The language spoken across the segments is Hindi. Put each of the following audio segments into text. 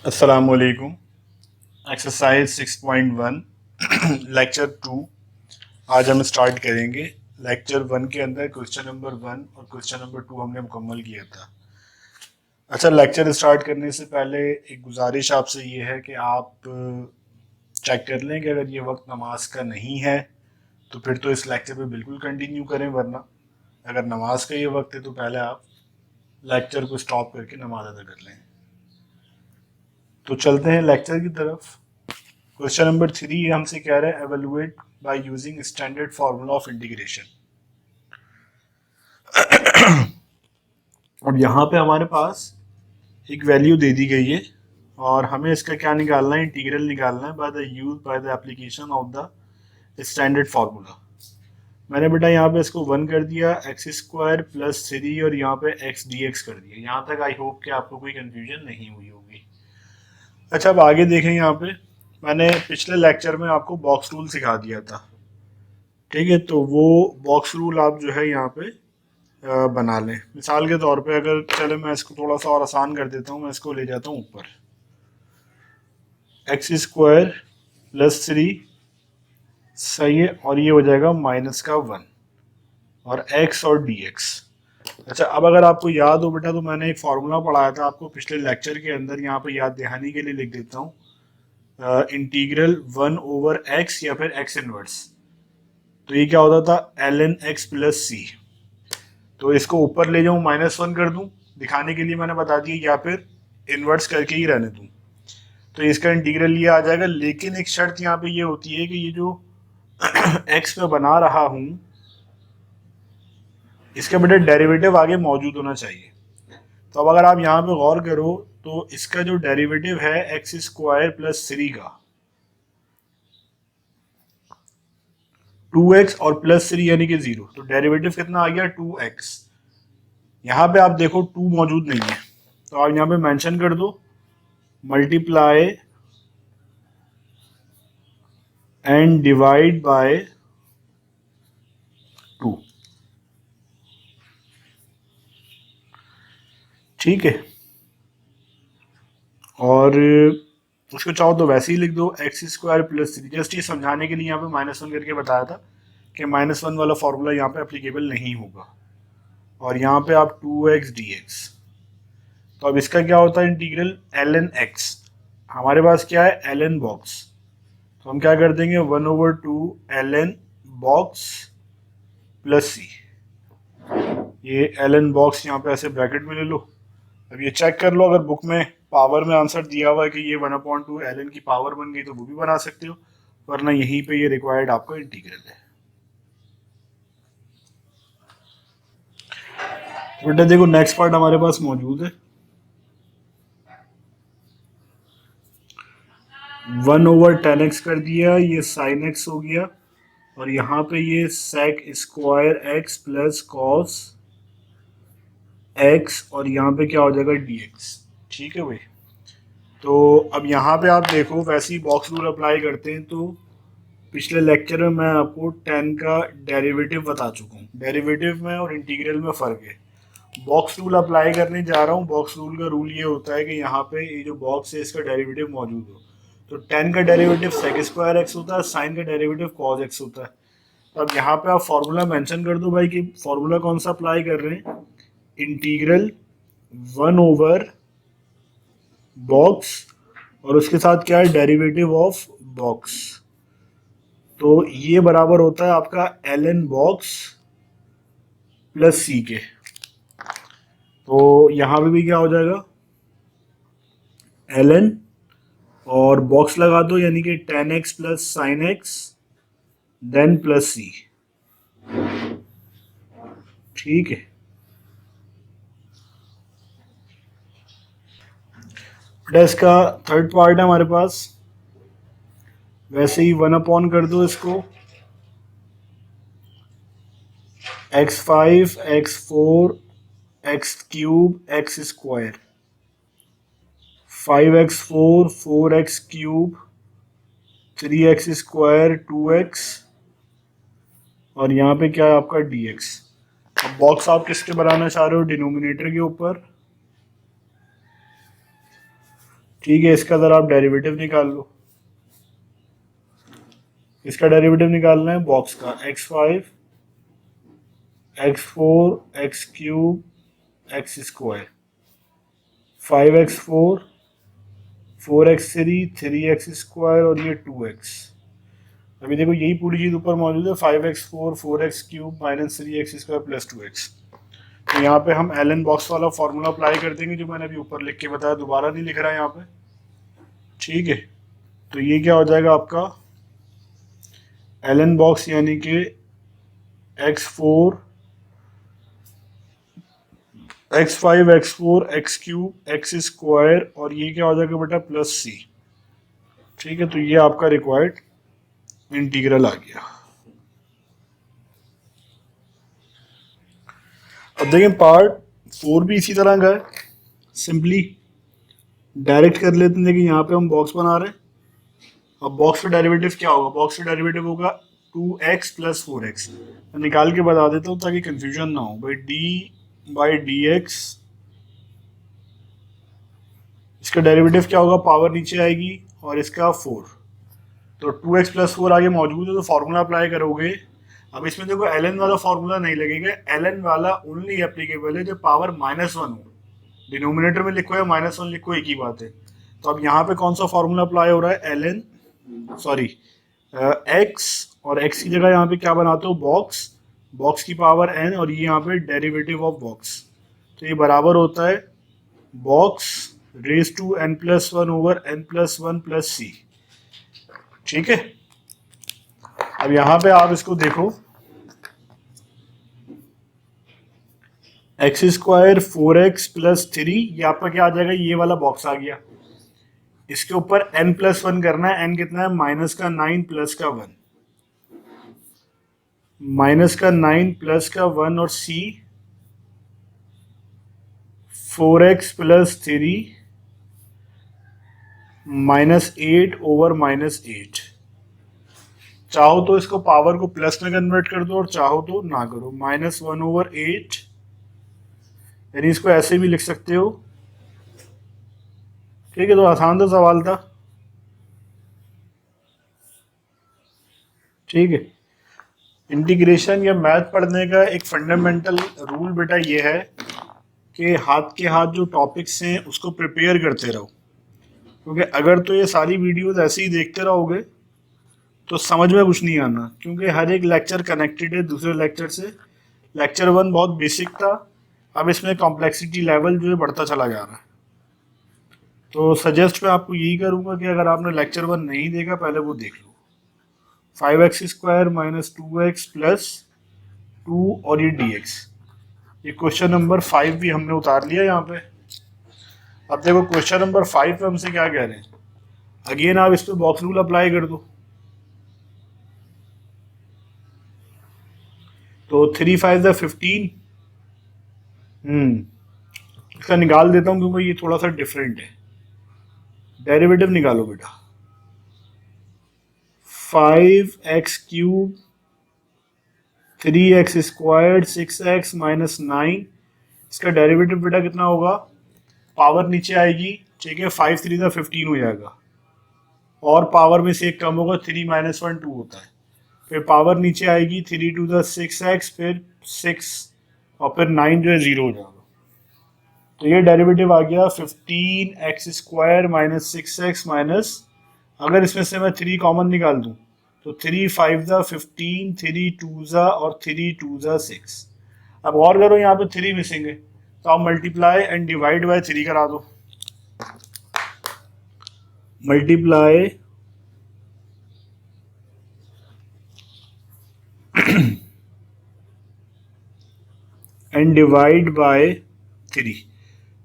अस्सलामुअलैकुम। एक्सरसाइज 6.1 लेक्चर 2 आज हम स्टार्ट करेंगे। लेक्चर 1 के अंदर क्वेश्चन नंबर 1 और क्वेश्चन नंबर 2 हमने मुकम्मल किया था। अच्छा, लेक्चर स्टार्ट करने से पहले एक गुजारिश आपसे ये है कि आप चेक कर लें कि अगर ये वक्त नमाज का नहीं है तो फिर तो इस लेक्चर पे बिल्कुल कंटिन्यू करें, वरना अगर नमाज का ये वक्त है तो पहले आप लेक्चर को स्टॉप करके नमाज अदा कर लें। तो चलते हैं लेक्चर की तरफ। क्वेश्चन नंबर 3 हमसे कह रहा है evaluate by using standard formula of integration. और यहाँ पे हमारे पास एक वैल्यू दे दी गई है और हमें इसका क्या निकालना है, इंटीग्रल निकालना है by the application of the standard formula. मैंने बेटा यहाँ पे इसको 1 कर दिया, एक्स स्क्वायर प्लस 3 और यहाँ पे एक्स डी एक्स कर दिया। यहाँ तक आई होप कि आपको कोई कंफ्यूजन नहीं हुई होगी। अच्छा, अब आगे देखें। यहाँ पे मैंने पिछले लेक्चर में आपको बॉक्स रूल सिखा दिया था, ठीक है। तो वो बॉक्स रूल आप जो है यहाँ पे बना लें। मिसाल के तौर पे अगर चले मैं इसको थोड़ा सा और आसान कर देता हूँ, मैं इसको ले जाता हूँ ऊपर। एक्स स्क्वायर प्लस 3 सही है, और ये हो जाएगा माइनस का 1 और एक्स और डी एक्स। अच्छा, अब अगर आपको याद हो बेटा तो मैंने एक फार्मूला पढ़ाया था आपको पिछले लेक्चर के अंदर, यहाँ पे याद दहानी के लिए लिख देता हूँ। इंटीग्रल 1 ओवर एक्स या फिर एक्स इनवर्स। तो ये क्या होता था, एल एन एक्स प्लस सी। तो इसको ऊपर ले जाऊं, -1 कर दूं दिखाने के लिए मैंने बता दिया, या फिर इन्वर्स करके ही रहने दूं। तो इसका इंटीग्रल ये आ जाएगा। लेकिन एक शर्त यहाँ पे ये होती है कि ये जो एक्स में बना रहा हूं इसका बेटा डेरिवेटिव आगे मौजूद होना चाहिए। तो अब अगर आप यहाँ पे गौर करो तो इसका जो डेरिवेटिव है एक्स स्क्वायर प्लस 3 का 2x और प्लस 3 यानी कि 0, तो डेरिवेटिव कितना आ गया 2x। यहाँ पे आप देखो 2 मौजूद नहीं है, तो आप यहाँ पे मेंशन कर दो मल्टीप्लाई एंड डिवाइड बाय 2। ठीक है, और उसको चाहो तो वैसे ही लिख दो एक्स स्क्वायर प्लस 3। जस्ट ये समझाने के लिए यहाँ पे -1 करके बताया था कि -1 वाला फॉर्मूला यहाँ पे एप्लीकेबल नहीं होगा। और यहाँ पे आप 2x dx। तो अब इसका क्या होता है इंटीग्रल एल एन एक्स। हमारे पास क्या है, एल एन बॉक्स। तो हम क्या कर देंगे, 1/2 एल एन बॉक्स प्लस सी। ये एल एन बॉक्स यहाँ पे ऐसे ब्रैकेट में ले लो। अब ये चेक कर लो, अगर बुक में पावर में आंसर दिया हुआ है कि ये 1/2 एल एन की पावर बन गई तो वो भी बना सकते हो, वरना यहीं पे ये रिक्वायर्ड आपका इंटीग्रल है। बेटा देखो नेक्स्ट पार्ट हमारे पास मौजूद है। 1/10x कर दिया, ये साइन एक्स हो गया, और यहाँ पे ये sec square x plus cos x, और यहाँ पे क्या हो जाएगा dx। ठीक है भाई। तो अब यहाँ पे आप देखो वैसे ही बॉक्स रूल अप्लाई करते हैं। तो पिछले लेक्चर में मैं आपको 10 का डेरिवेटिव बता चुका हूँ। डेरिवेटिव में और इंटीग्रल में फ़र्क है। बॉक्स रूल अप्लाई करने जा रहा हूँ। बॉक्स रूल का रूल ये होता है कि यहाँ पे ये जो बॉक्स है इसका डेरिवेटिव मौजूद हो। तो 10 का डेरिवेटिव सेक स्क्वायर एक्स होता है, साइन का डेरिवेटिव कॉस एक्स होता है। तो अब यहाँ पे आप फॉर्मूला मेंशन कर दो भाई कि फॉर्मूला कौन सा अप्लाई कर रहे हैं, इंटीग्रल 1 ओवर बॉक्स और उसके साथ क्या है, डेरिवेटिव ऑफ बॉक्स। तो ये बराबर होता है आपका एल एन बॉक्स प्लस सी के। तो यहाँ पे भी क्या हो जाएगा, एल एन और बॉक्स लगा दो यानी कि 10x plus sine x then plus C. ठीक है, बेटा इसका थर्ड पार्ट है हमारे पास। वैसे ही 1 कर दो इसको, x5 x4 x³ x square, 5x4 4x³ 3x square 2x, और यहाँ पे क्या है आपका dx। अब बॉक्स आप किसके बनाना चाह रहे हो, डिनोमिनेटर के ऊपर। ठीक है, इसका ज़रा आप डेरिवेटिव निकाल लो। इसका डेरिवेटिव निकालना है बॉक्स का, x5 x4 x cube x square, 5x4 4x3 3x square और ये 2x। अभी देखो यही पूरी चीज़ ऊपर मौजूद है, 5x4 4x cube minus 3x square plus 2x। तो यहाँ पे हम एलन बॉक्स वाला फॉर्मूला अप्लाई कर देंगे जो मैंने अभी ऊपर लिख के बताया, दोबारा नहीं लिख रहा है यहाँ पे। ठीक है, तो ये क्या हो जाएगा आपका एलन बॉक्स, यानी कि x4 x5 x4 x cube x square और ये क्या हो जाएगा बेटा प्लस c। ठीक है, तो ये आपका रिक्वायर्ड इंटीग्रल आ गया। अब देखें पार्ट 4 भी इसी तरह का है, सिंपली डायरेक्ट कर लेते हैं। देखिए यहाँ पे हम बॉक्स बना रहे हैं। अब बॉक्स का डेरिवेटिव क्या होगा, बॉक्स का डेरिवेटिव होगा 2x प्लस 4x। मैं निकाल के बता देता हूँ ताकि कंफ्यूजन ना हो भाई। d बाई डी एक्स, इसका डेरिवेटिव क्या होगा, पावर नीचे आएगी और इसका 4, तो 2x प्लस 4 आगे मौजूद है तो फॉर्मूला अप्लाई करोगे। अब इसमें देखो एल वाला फॉर्मूला नहीं लगेगा, एल वाला ओनली एप्लीकेबल है जब पावर -1 हो। डिनोमिनेटर में लिखो या -1 लिखो एक ही बात है। तो अब यहाँ पे कौन सा फॉर्मूला अप्लाई हो रहा है, एल सॉरी x, और x की जगह यहाँ पे क्या बनाते हो बॉक्स, बॉक्स की पावर n और ये यहाँ पे डेरिवेटिव ऑफ बॉक्स, तो ये बराबर होता है box raise to n+1 over n+1 plus C. ठीक है, अब यहाँ पे आप इसको देखो, x स्क्वायर 4x प्लस 3, ये आपका क्या आ जाएगा, ये वाला बॉक्स आ गया। इसके ऊपर n+1 करना है, n कितना है -9 प्लस का 1, -9 प्लस का 1 और c 4x प्लस 3 -8 ओवर -8। चाहो तो इसको पावर को प्लस में कन्वर्ट कर दो और चाहो तो ना करो, -1 ओवर 8, यानी इसको ऐसे भी लिख सकते हो। ठीक है, तो आसान सा सवाल था। ठीक है, इंटीग्रेशन या मैथ पढ़ने का एक फंडामेंटल रूल बेटा ये है कि हाथ के हाथ जो टॉपिक्स हैं उसको प्रिपेयर करते रहो, क्योंकि अगर तो ये सारी वीडियोस ऐसे ही देखते रहोगे तो समझ में कुछ नहीं आना, क्योंकि हर एक लेक्चर कनेक्टेड है दूसरे लेक्चर से। लेक्चर 1 बहुत बेसिक था, अब इसमें कॉम्प्लेक्सिटी लेवल जो है बढ़ता चला जा रहा है। तो सजेस्ट मैं आपको यही करूँगा कि अगर आपने लेक्चर 1 नहीं देखा पहले वो देख लो। 5x square minus 2x plus 2 और ये dx, ये क्वेश्चन नंबर 5 भी हमने उतार लिया यहाँ पे। अब देखो क्वेश्चन नंबर 5 पे हमसे क्या कह रहे हैं, अगेन आप इस पे बॉक्स रूल अप्लाई कर दो। तो 3 5 15, इसका निकाल देता हूँ क्योंकि ये थोड़ा सा डिफरेंट है। डेरिवेटिव निकालो बेटा, 5x cube 3x squared 6x minus 9, इसका डेरिवेटिव बेटा कितना होगा, पावर नीचे आएगी। ठीक है, 5 3 15 हो जाएगा और पावर में से एक कम होगा, 3 - 1 2 होता है। फिर पावर नीचे आएगी, 3 2 6x, फिर 6 और फिर 9 जो है 0 हो जाएगा। तो ये डेरिवेटिव आ गया 15x square minus 6x minus, अगर इसमें से मैं 3 कॉमन निकाल दूं तो 3 5 15, 3 2 और 3 2 6। अब और करो, यहाँ पे 3 मिसिंग है तो आप मल्टीप्लाई एंड डिवाइड बाय 3 करा दो। मल्टीप्लाई एंड डिवाइड बाय 3,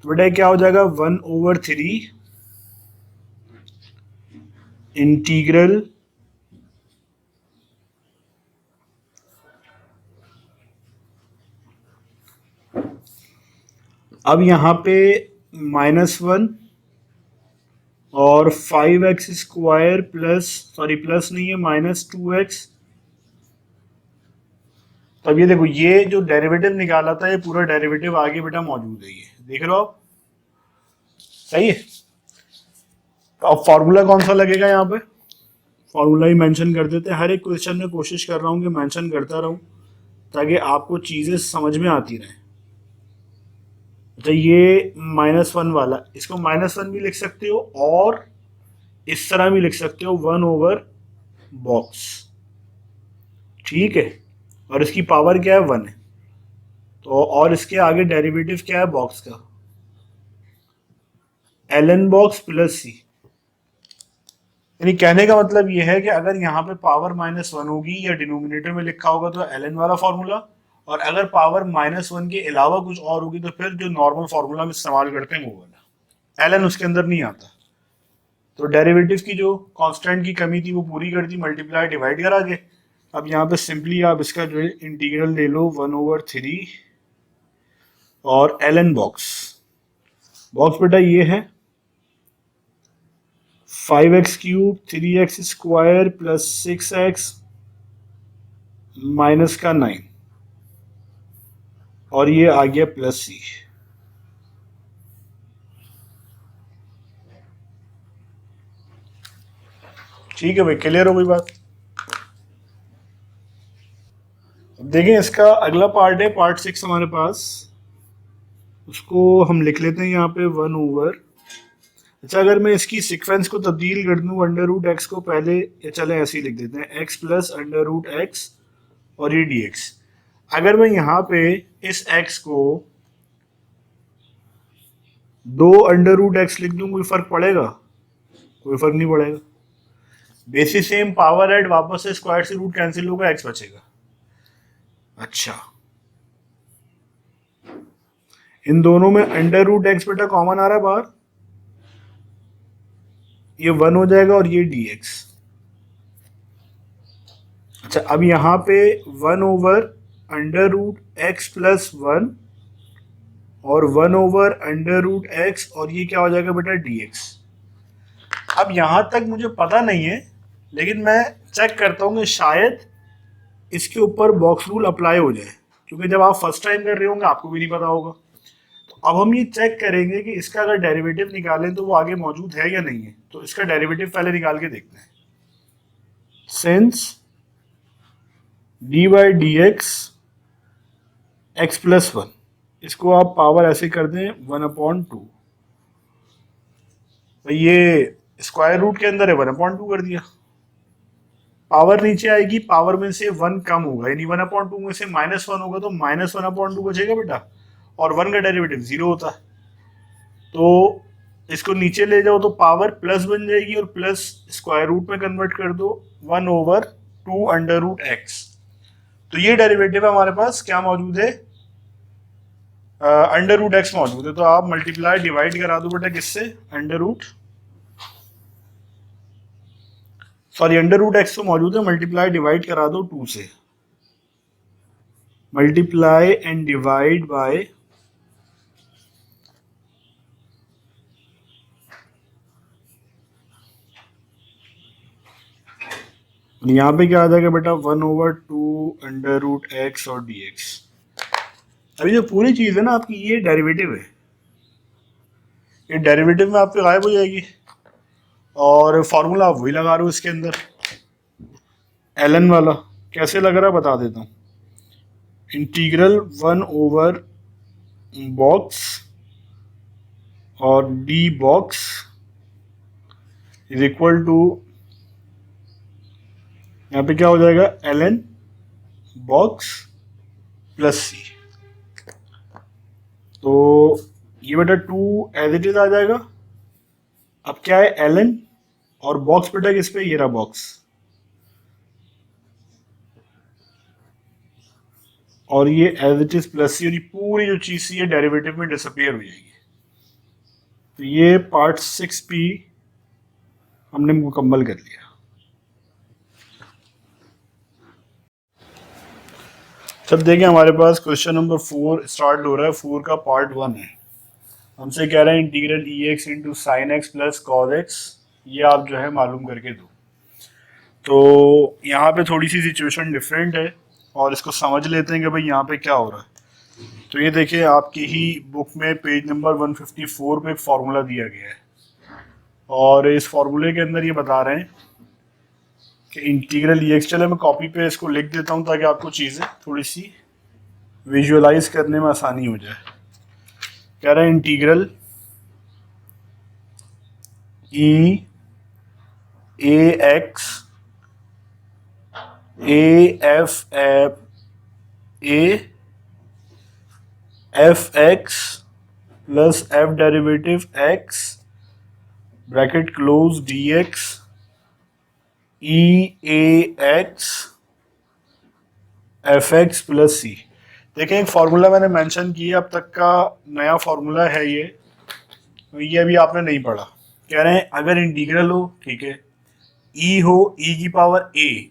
तो बेटा क्या हो जाएगा 1/3 इंटीग्रल अब यहाँ पे -1 और 5x square plus, sorry plus नहीं है, -2x। तब ये देखो ये जो डेरिवेटिव निकाला था ये पूरा डेरिवेटिव आगे बेटा मौजूद है, ये देख रहे हो आप, सही है। अब फॉर्मूला कौन सा लगेगा यहाँ पे, फॉर्मूला ही मेंशन कर देते हैं। हर एक क्वेश्चन में कोशिश कर रहा हूँ कि मेंशन करता रहूँ ताकि आपको चीज़ें समझ में आती रहें। तो ये -1 वाला, इसको -1 भी लिख सकते हो और इस तरह भी लिख सकते हो 1/, ठीक है। और इसकी पावर क्या है, 1 है। तो और इसके आगे डेरिवेटिव क्या है बॉक्स का, ln बॉक्स प्लस सी। यानी कहने का मतलब ये है कि अगर यहाँ पे पावर -1 होगी या डिनोमिनेटर में लिखा होगा तो ln वाला फॉर्मूला, और अगर पावर -1 के अलावा कुछ और होगी तो फिर जो नॉर्मल फॉर्मूला हम इस्तेमाल करते हैं वो वाला, ln उसके अंदर नहीं आता। तो डेरिवेटिव की जो कांस्टेंट की कमी थी वो पूरी कर दी, मल्टीप्लाई डिवाइड करा के। अब यहाँ पे सिंपली आप इसका जो है इंटीग्रल ले लो 1/3 और ln बॉक्स बेटा ये है 5x³ 3x² plus 6x minus का 9 और ये आ गया प्लस सी। ठीक है भाई, क्लियर हो गई बात। अब देखें इसका अगला पार्ट है पार्ट 6 हमारे पास, उसको हम लिख लेते हैं यहाँ पे 1/। अच्छा, अगर मैं इसकी सीक्वेंस को तब्दील कर दूं √x को पहले, या चले ऐसे ही लिख देते हैं x प्लस √x और ये dx। अगर मैं यहाँ पे इस x को 2 √x लिख दूं कोई फर्क पड़ेगा? कोई फर्क नहीं पड़ेगा। बेसिस सेम, पावर ऐड, वापस से स्क्वायर से रूट कैंसिल होगा, x बचेगा। अच्छा, इन दोनों में √x बेटा कॉमन आ रहा है बाहर, ये 1 हो जाएगा और ये dx। अच्छा, अब यहाँ पे 1/√x प्लस 1 और 1/√x और ये क्या हो जाएगा बेटा dx। अब यहाँ तक मुझे पता नहीं है, लेकिन मैं चेक करता हूँ कि शायद इसके ऊपर बॉक्स रूल अप्लाई हो जाए, क्योंकि जब आप फर्स्ट टाइम कर रहे होंगे आपको भी नहीं पता होगा। तो अब हम ये चेक करेंगे कि इसका अगर डेरिवेटिव निकालें तो वो आगे मौजूद है या नहीं है। तो इसका डेरिवेटिव पहले निकाल के देखते हैं। सिंस d/dx x प्लस 1, इसको आप पावर ऐसे कर दें 1/2। तो ये स्क्वायर रूट के अंदर है, 1/2 कर दिया। पावर नीचे आएगी, पावर में से 1 कम होगा, यानी 1/2 में से -1 होगा तो -1/2 बचेगा बेटा, और 1 का डेरिवेटिव 0 होता है। तो इसको नीचे ले जाओ तो पावर प्लस बन जाएगी और प्लस स्क्वायर रूट में कन्वर्ट कर दो 1/2 √x। तो ये डेरिवेटिव हमारे पास क्या मौजूद है, √x मौजूद है। तो आप मल्टीप्लाई डिवाइड करा दो बेटा किससे, √x तो मौजूद है, मल्टीप्लाई डिवाइड करा दो 2 से। मल्टीप्लाई एंड डिवाइड बाय यहाँ पे क्या आ जाएगा बेटा 1/2 √x और dx। अभी जो पूरी चीज है ना आपकी, ये डेरिवेटिव है, ये डेरिवेटिव में आपकी गायब हो जाएगी और फॉर्मूला आप वही लगा रहे हो इसके अंदर। ln वाला कैसे लग रहा है बता देता हूँ। इंटीग्रल 1/बॉक्स और d box is equal to, यहाँ पे क्या हो जाएगा ln बॉक्स प्लस सी। तो ये बेटा 2 एज इट इज आ जाएगा। अब क्या है ln और बॉक्स बेटा किस पे, ये रहा बॉक्स, और ये एज इट इज प्लस सी, और ये पूरी जो चीज सी है डेरिवेटिव में डिसअपियर हो जाएगी। तो ये पार्ट 6 भी हमने मुकम्मल कर लिया। सब देखें हमारे पास क्वेश्चन नंबर 4 स्टार्ट हो रहा है। 4 का पार्ट 1 है। हमसे कह रहे हैं integral ex into sine x plus cos x, ये आप जो है मालूम करके दो। तो यहाँ पे थोड़ी सी सिचुएशन डिफरेंट है और इसको समझ लेते हैं कि भाई यहाँ पे क्या हो रहा है। तो ये देखिए आपकी ही बुक में पेज नंबर 154 पे एक फार्मूला दिया गया है। और इस फॉर्मूले के अंदर ये बता रहे हैं कि इंटीग्रल ई एक्स, चलो मैं कॉपी पे इसको लिख देता हूँ ताकि आपको चीज़ें थोड़ी सी विजुअलाइज करने में आसानी हो जाए। कह रहे हैं integral e a x a f x plus f derivative x bracket close d x e a x f x plus C. देखें एक फार्मूला मैंने मेंशन किया, अब तक का नया फार्मूला है ये अभी आपने नहीं पढ़ा। कह रहे हैं अगर इंटीग्रल हो, ठीक है, ई हो ई की पावर ए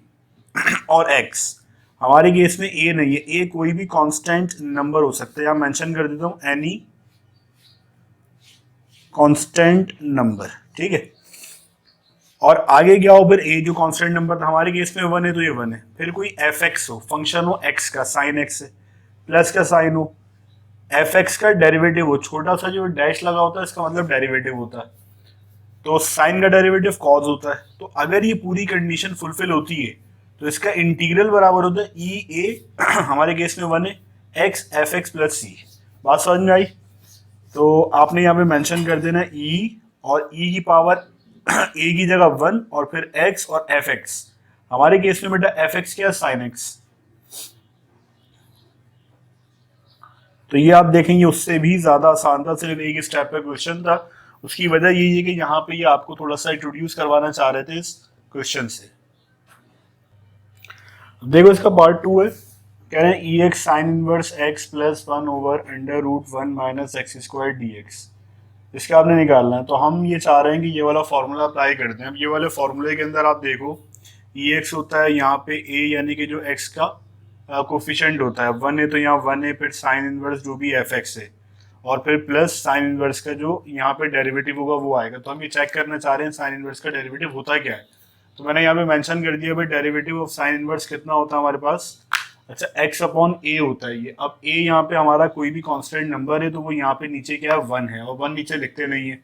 और एक्स, हमारे केस में ए नहीं है, ए कोई भी कांस्टेंट नंबर हो सकता है, यहाँ मेंशन कर देता हूँ एनी कांस्टेंट नंबर, ठीक है। और आगे क्या हो फिर, ए जो कांस्टेंट नंबर था हमारे केस में 1 है तो ये 1 है। फिर कोई एफ एक्स हो, फंक्शन हो एक्स का, साइन एक्स है, प्लस का साइन हो, एफ एक्स का डेरिवेटिव हो, छोटा सा जो डैश लगा होता है इसका मतलब डेरिवेटिव होता है, तो साइन का डेरिवेटिव कॉज होता है। तो अगर ये पूरी कंडीशन फुलफिल होती है तो इसका इंटीग्रल बराबर होता है ई ए हमारे केस में 1 है एक्स एफ एक्स प्लस सी। बात समझ में आई? तो आपने यहाँ पे मेंशन कर देना ई, और ई की पावर ए की जगह 1 और फिर एक्स और एफ एक्स। हमारे केस में बेटा एफ एक्स क्या है, साइन एक्स। तो ये आप देखेंगे उससे भी ज्यादा आसान था, सिर्फ एक स्टेप पे क्वेश्चन था। उसकी वजह यही है कि यहाँ पे ये आपको थोड़ा सा इंट्रोड्यूस करवाना चाह रहे थे इस क्वेश्चन से। देखो इसका पार्ट 2 है, कह रहे हैं e x sine inverse x plus 1 over under root 1 minus x square d x. इसका आपने निकालना है, तो हम ये चाह रहे हैं कि ये वाला फॉर्मूला अप्लाई करते हैं। अब ये वाले फॉर्मूले के अंदर आप देखो ई एक्स होता है यहाँ पे ए, यानी कि जो एक्स का कोफिशिएंट होता है 1 है तो यहाँ 1 है, फिर साइन इनवर्स जो भी एफ एक्स है, और फिर प्लस साइन इनवर्स का जो यहाँ पे डेरिवेटिव होगा वो आएगा। तो हम ये चेक करना चाह रहे हैं साइन इनवर्स का डेरिवेटिव होता क्या है। तो मैंने यहाँ पे मेंशन कर दिया भाई डेरिवेटिव ऑफ साइन इनवर्स कितना होता है हमारे पास, अच्छा एक्स अपॉन ए होता है ये। अब ए यहाँ पे हमारा कोई भी कांस्टेंट नंबर है तो वो यहाँ पे नीचे क्या है 1 है, और 1 नीचे लिखते नहीं है।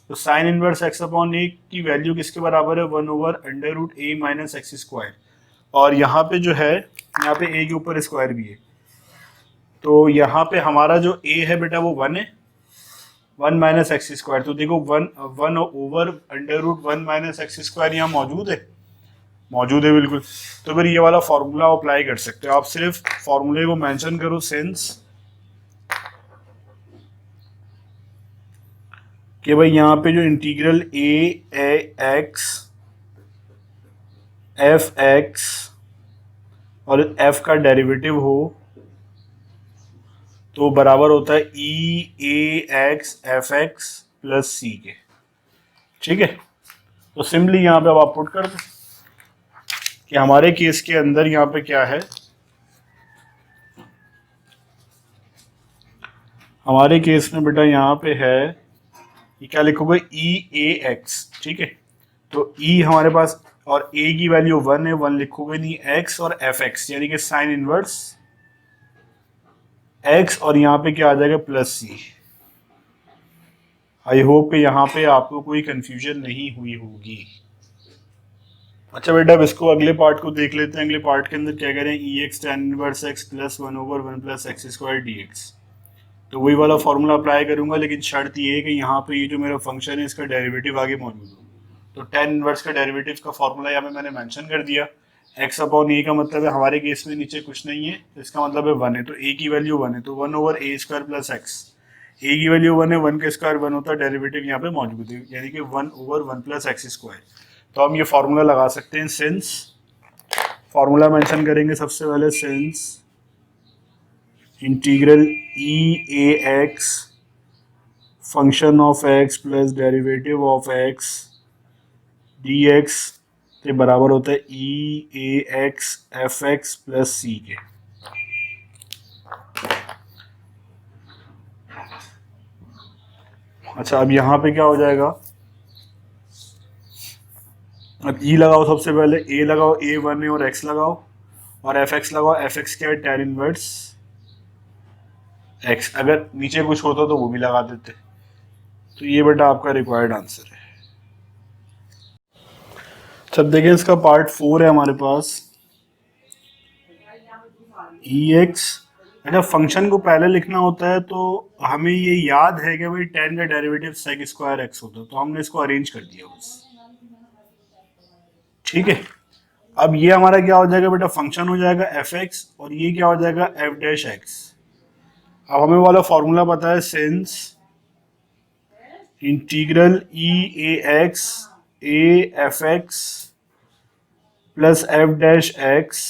तो साइन इनवर्स एक्स अपॉन ए की वैल्यू किसके बराबर है, 1 ओवर अंडर रूट ए माइनस एक्स स्क्वायर, और यहाँ पे जो है यहाँ पे ए के ऊपर स्क्वायर भी है। तो यहाँ पे हमारा जो ए है बेटा वो 1 है, 1 माइनस एक्स स्क्वायर। तो देखो 1 over under root 1 minus x square यहाँ मौजूद है बिल्कुल। तो फिर ये वाला फॉर्मूला अप्लाई कर सकते हो आप, सिर्फ फॉर्मूले को मेंशन करो सिंस कि भाई यहाँ पे जो इंटीग्रल ए एक्स एफ एक्स और एफ का डेरिवेटिव हो तो बराबर होता है ई a x f x plus सी के, ठीक है। तो सिंपली यहाँ पे अब आप पुट कर दो कि हमारे केस के अंदर यहाँ पे क्या है, हमारे केस में बेटा यहाँ पे है ये क्या लिखोगे ई ए एक्स, ठीक है। तो ई हमारे पास और ए की वैल्यू 1 है, 1 लिखोगे नहीं, एक्स और एफ एक्स यानी कि साइन इनवर्स एक्स, और यहाँ पे क्या आ जाएगा प्लस सी। आई होप कि यहाँ पे आपको कोई कंफ्यूजन नहीं हुई होगी। अच्छा बेटा अब इसको अगले पार्ट को देख लेते हैं। अगले पार्ट के अंदर क्या करें, e x tan inverse x plus 1 over 1 plus x square d x. तो वही वाला फॉर्मूला अप्लाई करूंगा, लेकिन शर्त ये है कि यहाँ पे ये जो मेरा फंक्शन है इसका डेरिवेटिव आगे मौजूद हो। तो टेन इनवर्स का डेरिवेटिव का फॉर्मूला यहाँ पे मैंने मेंशन कर दिया। एक्स अपॉन ए का मतलब है हमारे केस में नीचे कुछ नहीं है, तो इसका मतलब है 1 है, तो ए की वैल्यू 1 है, तो 1 ओवर ए स्क्वायर प्लस एक्स। ए की वैल्यू 1 है, 1 का स्क्वायर 1 होता है, डेरिवेटिव यहाँ पे मौजूद है यानी कि 1 ओवर 1 प्लस एक्स स्क्वायर। तो हम ये फार्मूला लगा सकते हैं सिंस, फार्मूला मेंशन करेंगे सबसे पहले since integral e a x function of x plus derivative of x d x के बराबर होता है ई a x f x plus सी के। अच्छा अब यहाँ पे क्या हो जाएगा, अब ई लगाओ सबसे पहले, ए लगाओ, ए 1 है और एक्स लगाओ, और एफ एक्स लगाओ, एफ एक्स क्या है टेन इनवर्स एक्स। अगर नीचे कुछ होता तो वो भी लगा देते। तो ये बेटा आपका रिक्वायर्ड आंसर है। सब देखिए इसका पार्ट 4 है हमारे पास EX। अच्छा, फंक्शन को पहले लिखना होता है तो हमें ये याद है कि भाई 10 का डेरिवेटिव सेक स्क्वायर एक्स होता है, तो हमने इसको अरेंज कर दिया बस। ठीक है, अब ये हमारा क्या हो जाएगा बेटा, फंक्शन हो जाएगा एफ एक्स और ये क्या हो जाएगा एफ डैश एक्स। अब हमें वाला फॉर्मूला पता है, since integral e a x a f x plus F dash x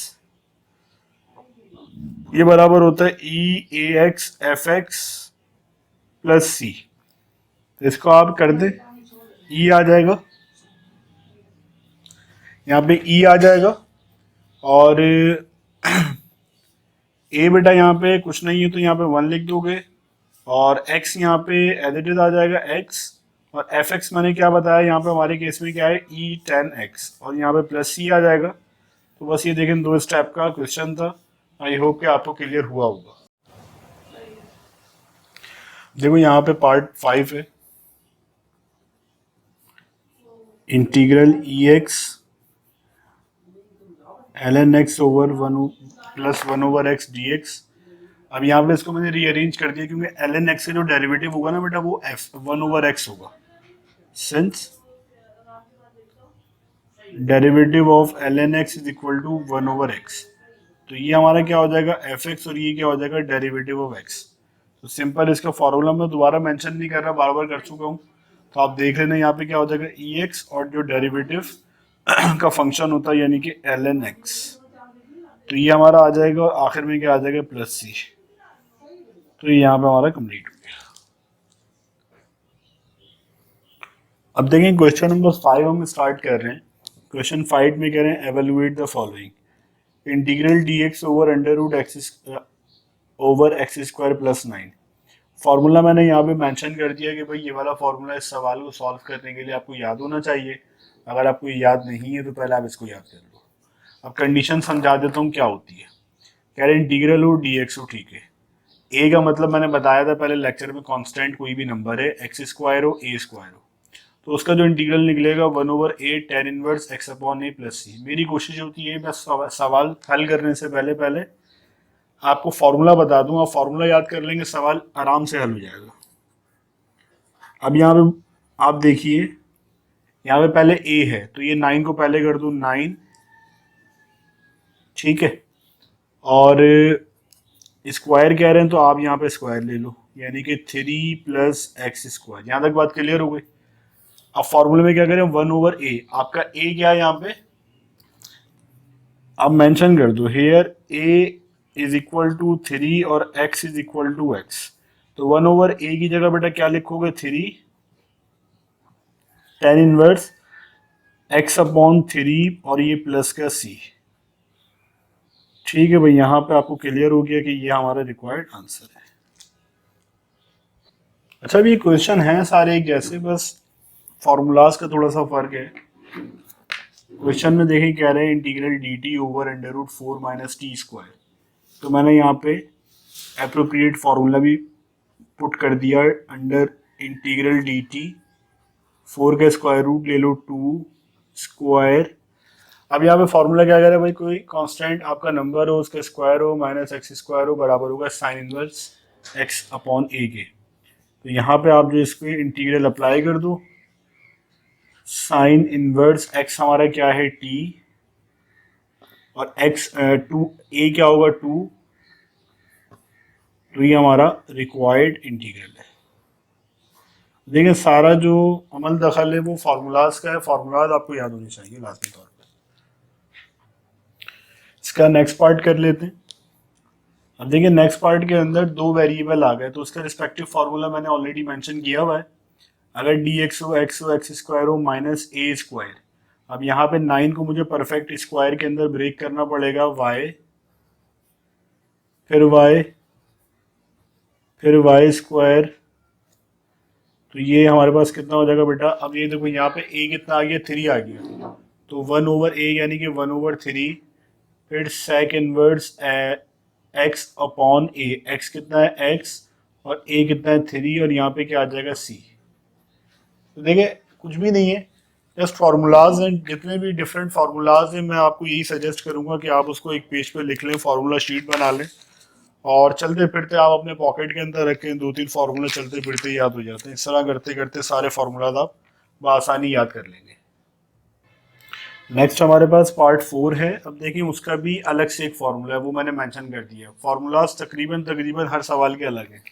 ये बराबर होता है ई a x f x plus सी। इसको आप कर दे, ई आ जाएगा, यहाँ पे ई आ जाएगा और ए बेटा यहाँ पे कुछ नहीं है तो यहाँ पे 1 लिख दोगे और x यहाँ पे एज इट इज आ जाएगा x और एफ एक्स मैंने क्या बताया यहाँ पे हमारे केस में क्या है ई 10x और यहाँ पे प्लस सी आ जाएगा। तो बस ये देखें 2 स्टेप का क्वेश्चन था। आई होप कि आपको क्लियर हुआ होगा। देखो यहाँ पे पार्ट 5 है, integral e x ln x over 1 plus 1 over x d x. अब यहाँ पे इसको मैंने रीअरेंज कर दिया क्योंकि ln x का जो डेरिवेटिव होगा ना बेटा वो f1 ओवर x होगा, since derivative of ln x is equal to 1 over x। तो ये हमारा क्या हो जाएगा एफ एक्स और ये क्या हो जाएगा डेरिवेटिव ऑफ x। तो सिंपल इसका फॉर्मूला मैं दोबारा मेंशन नहीं कर रहा, बार बार कर चुका हूँ, तो आप देख लेना यहाँ पे क्या हो जाएगा ई एक्स और जो डेरिवेटिव का फंक्शन होता है यानी कि ln x, तो ये हमारा आ जाएगा और आखिर में क्या आ जाएगा प्लस सी। तो ये यहाँ पे हमारा कंप्लीट हो गया। अब देखें क्वेश्चन नंबर 5 हम स्टार्ट कर रहे हैं। क्वेश्चन 5 में कह रहे हैं evaluate the following, integral d x over under root x over x square plus 9। Formula मैंने यहाँ पे मेंशन कर दिया कि भाई ये वाला फॉर्मूला इस सवाल को सॉल्व करने के लिए आपको याद होना चाहिए। अगर आपको याद नहीं है तो पहले आप इसको याद कर लो। अब कंडीशन समझा देता हूँ क्या होती है। कह रहे इंटीग्रल हो डी एक्स हो, ठीक है। ए का मतलब मैंने बताया था पहले लेक्चर में, कांस्टेंट कोई भी नंबर है, एक्स स्क्वायर हो ए स्क्वायर हो, तो उसका जो इंटीग्रल निकलेगा 1 ओवर ए टेन इनवर्स एक्स अपॉन ए प्लस सी। मेरी कोशिश होती है बस सवाल हल करने से पहले आपको फॉर्मूला बता दूं, आप फॉर्मूला याद कर लेंगे, सवाल आराम से हल हो जाएगा। अब यहाँ पे आप देखिए, यहाँ पे पहले ए है तो ये 9 को पहले कर दूं 9, ठीक है, और स्क्वायर कह रहे हैं तो आप यहाँ पे स्क्वायर ले लो, यानी कि 3 प्लस एक्स स्क्वायर। यहाँ तक बात क्लियर हो गई। अब फॉर्मूले में क्या करें 1 ओवर ए, आपका ए क्या है यहाँ पे, अब मेंशन कर दो here a is equal to 3 और x is equal to x। तो 1 ओवर ए की जगह बेटा क्या लिखोगे 3 टेन इनवर्स x अपॉन 3 और ये प्लस का c। ठीक है भाई, यहाँ पे आपको क्लियर हो गया कि ये हमारा रिक्वायर्ड आंसर है। अच्छा, अभी क्वेश्चन है सारे एक जैसे, बस फॉर्मूलाज का थोड़ा सा फर्क है। क्वेश्चन में देखें कह रहे हैं integral d t over under root 4 minus t square. तो मैंने यहाँ पे एप्रोप्रिएट फार्मूला भी पुट कर दिया, अंडर इंटीग्रल डी टी 4 का स्क्वायर रूट ले लो 2 स्क्वायर। अब यहाँ पे फार्मूला क्या कह रहा है भाई, कोई कांस्टेंट आपका नंबर हो उसका स्क्वायर हो माइनस एक्स स्क्वायर हो बराबर होगा साइन इनवर्स एक्स अपॉन ए के। तो यहाँ पे आप जो इस पर इंटीग्रल अप्लाई कर दो, साइन इनवर्स एक्स हमारा क्या है टी और एक्स 2 ए क्या होगा 2, तो ये हमारा रिक्वायर्ड इंटीग्रल है। देखिए सारा जो अमल दखल है वो फार्मूलाज का है, फार्मूलाज आपको याद होने चाहिए लाजमी तौर पर। इसका नेक्स्ट पार्ट कर लेते हैं। अब देखिए नेक्स्ट पार्ट के अंदर 2 वेरिएबल आ गए तो उसका रिस्पेक्टिव फार्मूला मैंने ऑलरेडी मेंशन किया हुआ है। अगर डी एक्स हो एक्स स्क्वायर हो माइनस ए स्क्वायर। अब यहाँ पे 9 को मुझे परफेक्ट स्क्वायर के अंदर ब्रेक करना पड़ेगा, y फिर y स्क्वायर। तो ये हमारे पास कितना हो जाएगा बेटा, अब ये देखो यहाँ पे a कितना आ गया 3 आ गया, तो 1 ओवर a यानी कि 1 ओवर 3, फिर sec inverse x upon a, x कितना है x और a कितना है 3 और यहाँ पे क्या आ जाएगा c। तो देखिए कुछ भी नहीं है, जस्ट फार्मूलाज हैं, जितने भी डिफरेंट फार्मूलाज हैं मैं आपको यही सजेस्ट करूंगा कि आप उसको एक पेज पे लिख लें, फार्मूला शीट बना लें और चलते फिरते आप अपने पॉकेट के अंदर रखें, 2-3 फार्मूला चलते फिरते याद हो जाते हैं। इस तरह करते करते सारे फार्मूलाज आप बआसानी याद कर लेंगे। नेक्स्ट हमारे पास पार्ट 4 है। अब देखिए उसका भी अलग से एक फार्मूला है, वो मैंने मेंशन कर दिया। फार्मूलाज तकरीबन तकरीबन हर सवाल के अलग है।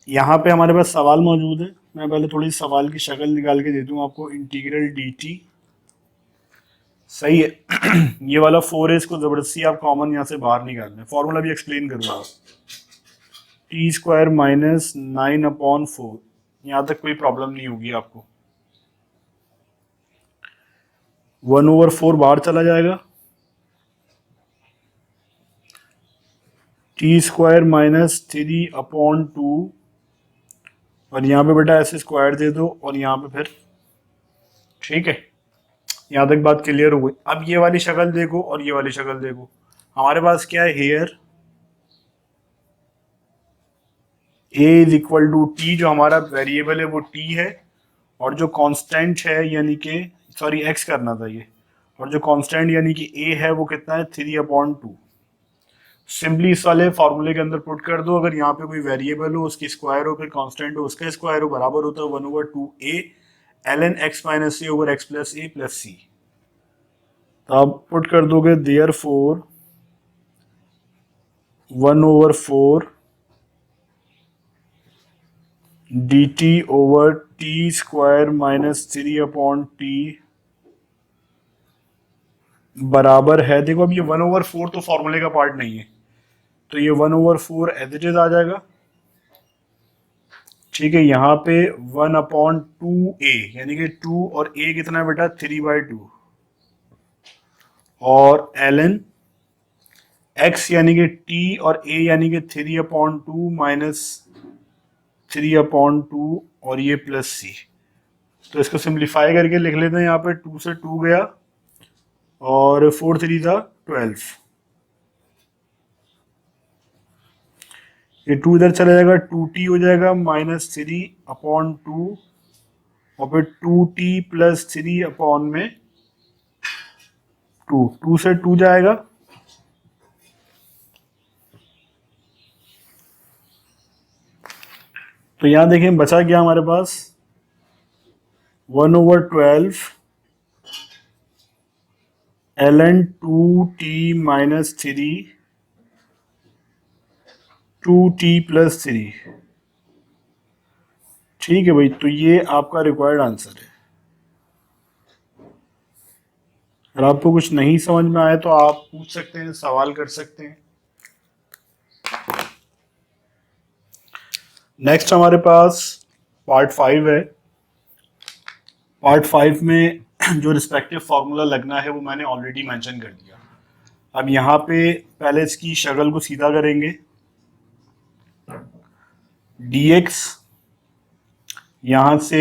यहाँ पे हमारे पास सवाल मौजूद है, मैं पहले थोड़ी सवाल की शक्ल निकाल के दे दूँ आपको। इंटीग्रल डी टी, सही है। ये वाला 4 है, इसको जबरदस्ती आप कॉमन यहाँ से बाहर निकाल लें। फॉर्मूला भी एक्सप्लेन करूँगा। टी स्क्वायर माइनस 9/4, यहाँ तक कोई प्रॉब्लम नहीं होगी आपको। 1/4 बाहर चला जाएगा, टी स्क्वायर माइनस 3/2, और यहाँ पे बेटा ऐसे स्क्वायर दे दो और यहाँ पे फिर, ठीक है। यहाँ तक बात क्लियर हो गई। अब ये वाली शक्ल देखो और ये वाली शक्ल देखो। हमारे पास क्या है, here a is equal to t, जो हमारा वेरिएबल है वो t है, और जो कांस्टेंट है यानी कि सॉरी x करना था ये, और जो कांस्टेंट यानी कि a है वो कितना है, 3/2। सिंपली इस वाले फॉर्मूले के अंदर पुट कर दो। अगर यहाँ पे कोई वेरिएबल हो उसकी स्क्वायर हो, फिर कांस्टेंट हो उसका स्क्वायर हो, बराबर होता है 1/2a ln x minus a over x plus a plus c। तो आप पुट कर दोगे therefore 1/4 dt over t square minus 3/t बराबर है, देखो अब ये 1/4 तो फॉर्मूले का पार्ट नहीं है, तो ये 1/4 एज इट इज आ जाएगा। ठीक है, यहाँ पे 1/2a यानी कि 2 और a कितना है बेटा, 3/2, और ln x यानी कि t और a यानी कि 3/2 माइनस 3/2 और ये प्लस c। तो इसको सिंप्लीफाई करके लिख लेते हैं। यहाँ पे 2 से 2 गया और 4 3 था 12, ये 2 इधर चला जाएगा, 2t हो जाएगा माइनस 3/2, और फिर 2t प्लस 3/2, 2 से 2 जाएगा, तो यहां देखें बचा क्या हमारे पास, 1/12 ln 2t minus 3 2t plus 3। ठीक है भाई, तो ये आपका रिक्वायर्ड आंसर है। अगर आपको कुछ नहीं समझ में आए तो आप पूछ सकते हैं, सवाल कर सकते हैं। नेक्स्ट हमारे पास पार्ट 5 है। पार्ट 5 में जो रिस्पेक्टिव फार्मूला लगना है वो मैंने ऑलरेडी मेंशन कर दिया। अब यहाँ पे पहले इसकी शक्ल को सीधा करेंगे। dx यहाँ से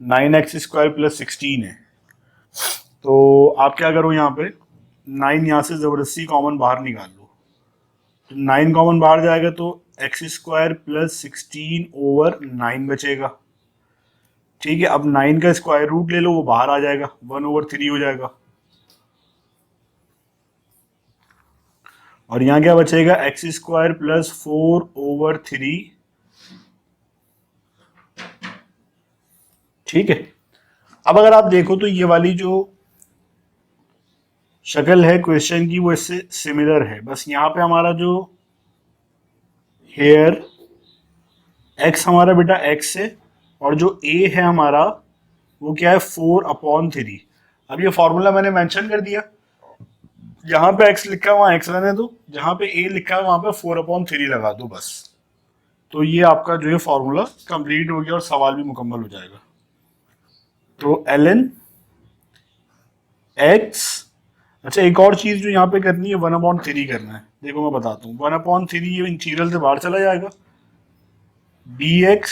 9x² प्लस 16 है, तो आप क्या करो, यहाँ पे 9 यहाँ से ज़बरदस्ती कॉमन बाहर निकाल लो, तो 9 कॉमन बाहर जाएगा तो x² प्लस 16 ओवर 9 बचेगा। ठीक है, अब 9 का स्क्वायर रूट ले लो, वो बाहर आ जाएगा, 1/3 हो जाएगा, और यहाँ क्या बचेगा, x² प्लस 4/3। ठीक है, अब अगर आप देखो तो ये वाली जो शक्ल है क्वेश्चन की वो इससे सिमिलर है, बस यहाँ पे हमारा जो हेयर x हमारा बेटा x है, और जो a है हमारा वो क्या है, 4/3। अब ये फॉर्मूला मैंने मेंशन कर दिया, जहां पे x लिखा है वहां x रहने दो, जहां पे a लिखा है वहां पे 4/3 लगा दो बस। तो ये आपका जो है फॉर्मूला कंप्लीट हो गया और सवाल भी मुकम्मल हो जाएगा। तो ln x, अच्छा एक और चीज जो यहाँ पे करनी है, 1/3 करना है। देखो मैं बताता हूँ, 1/3 ये इंटीग्रल से बाहर चला जाएगा, dx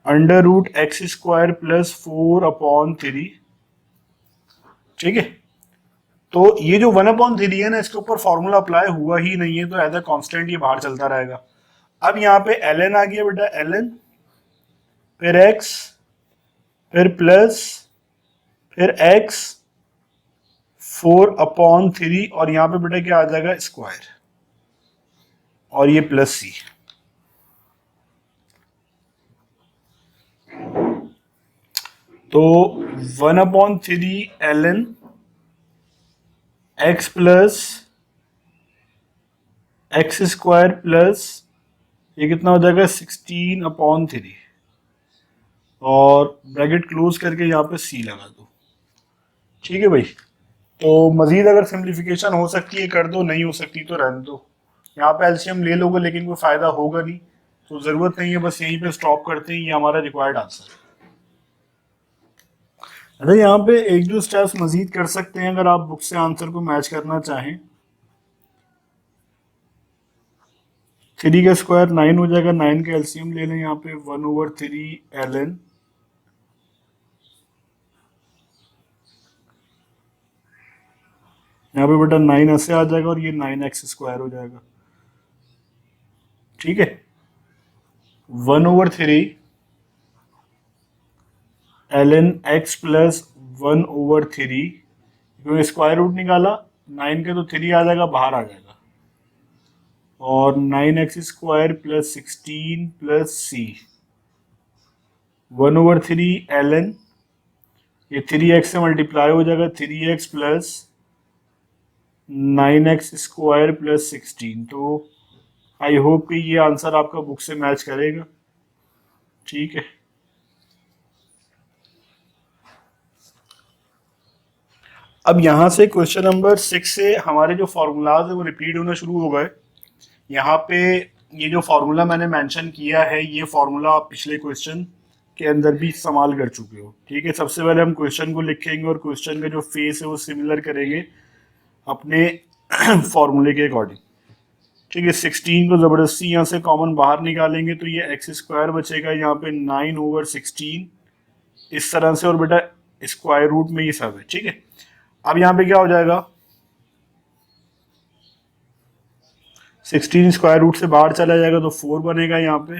√x² प्लस 4/3। ठीक है, तो ये जो 1/3 है ना, इसके ऊपर फॉर्मूला अप्लाई हुआ ही नहीं है, तो एज अ कांस्टेंट ये बाहर चलता रहेगा। अब यहाँ पे ln आ गया बेटा, ln फिर x, फिर प्लस, फिर x 4/3 और यहां पे बेटा क्या आ जाएगा स्क्वायर और ये प्लस c। तो 1/3 ln x plus x square plus ये कितना हो जाएगा 16/3 और ब्रैकेट क्लोज करके यहाँ पे c लगा दो। ठीक है भाई। तो मजीद अगर सिंप्लीफिकेशन हो सकती है कर दो, नहीं हो सकती तो रहने दो। यहाँ पे एलसीएम ले लोगे लेकिन कोई फायदा होगा नहीं, तो जरूरत नहीं है, बस यहीं पे स्टॉप करते हैं। ये हमारा रिक्वायर्ड आंसर है। अच्छा यहाँ पे एक दो स्टेप्स मजीद कर सकते हैं अगर आप बुक से आंसर को मैच करना चाहें। 3 का स्क्वायर 9 हो जाएगा, 9 का एलसीएम ले लें यहाँ पे 1/3 ln यहाँ पे बेटा 9 ऐसे आ जाएगा और ये 9x स्क्वायर हो जाएगा। ठीक है, 1/3 ln x प्लस 1/3 क्योंकि स्क्वायर रूट निकाला 9 के तो 3 आ जाएगा, बाहर आ जाएगा, और 9x square plus 16 plus c 1/3 ln ये 3x से मल्टीप्लाई हो जाएगा 3x plus 9x square plus 16। तो आई होप कि ये आंसर आपका बुक से मैच करेगा। ठीक है, अब यहाँ से क्वेश्चन नंबर 6 से हमारे जो फार्मूलाज है वो रिपीट होना शुरू हो गए। यहाँ पे ये जो फार्मूला मैंने मेंशन किया है ये फार्मूला आप पिछले क्वेश्चन के अंदर भी इस्तेमाल कर चुके हो। ठीक है, सबसे पहले हम क्वेश्चन को लिखेंगे और क्वेश्चन का जो फेस है वो सिमिलर करेंगे अपने फॉर्मूले के अकॉर्डिंग। ठीक है, 16 को ज़बरदस्ती यहाँ से कॉमन बाहर निकालेंगे तो ये एक्स स्क्वायर बचेगा, यहाँ पे 9/16 इस तरह से, और बेटा स्क्वायर रूट में ये सब है। ठीक है, अब यहाँ पे क्या हो जाएगा 16 स्क्वायर रूट से बाहर चला जाएगा तो 4 बनेगा, यहाँ पे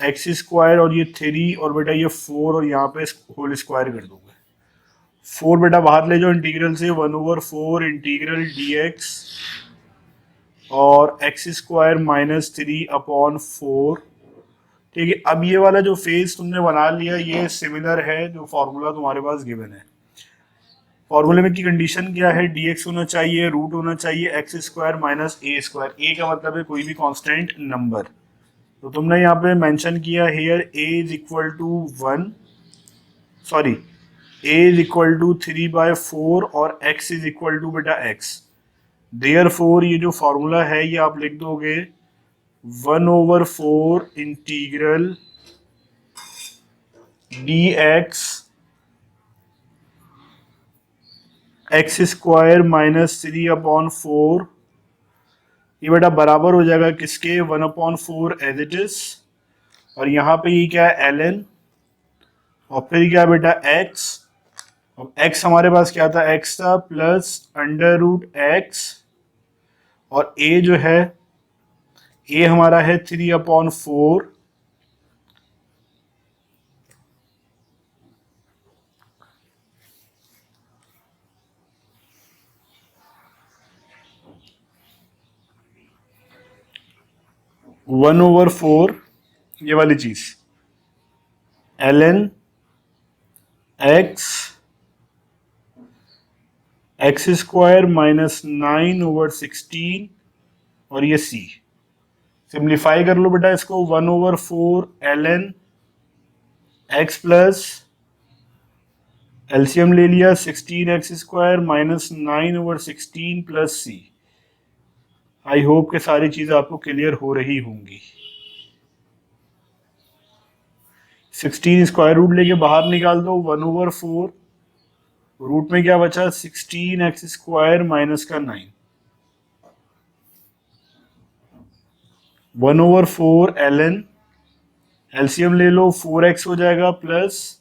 एक्स स्क्वायर और ये 3 और बेटा ये 4 और यहाँ पे होल स्क्वायर कर दोगे। 4 बेटा बाहर ले जाओ इंटीग्रल से, 1/4 इंटीग्रल dx और एक्स स्क्वायर माइनस 3/4। ठीक है, अब ये वाला जो फेस तुमने बना लिया ये सिमिलर है जो फॉर्मूला तुम्हारे पास गिवन है। फॉर्मूले में की कंडीशन क्या है, dx होना चाहिए, रूट होना चाहिए एक्स स्क्वायर माइनस ए स्क्वायर। ए का मतलब है कोई भी कांस्टेंट नंबर। तो तुमने यहाँ पे मेंशन किया here a is equal to 1, sorry a is equal to 3/4 और x इज इक्वल टू बेटा x। देयरफॉर ये जो फॉर्मूला है ये आप लिख दोगे 1/4 integral dx x square minus 3/4, ये बेटा बराबर हो जाएगा किसके 1/4 एज इट इज, और यहाँ पे ये क्या है ln, और फिर क्या बेटा x, और x हमारे पास क्या था x था प्लस √x, और a जो है a हमारा है 3/4 1/4 ये वाली चीज ln x x square minus 9/16 और ये c। सिंप्लीफाई कर लो बेटा इसको, 1/4 ln x प्लस एलसीएम ले लिया 16x square minus 9/16 plus c। I hope कि सारी चीजें आपको क्लियर हो रही होंगी। 16 स्क्वायर रूट लेके बाहर निकाल दो, 1/4 रूट में क्या बचा 16x स्क्वायर माइनस का 9, 1/4 ln एलसीएम ले लो 4x हो जाएगा प्लस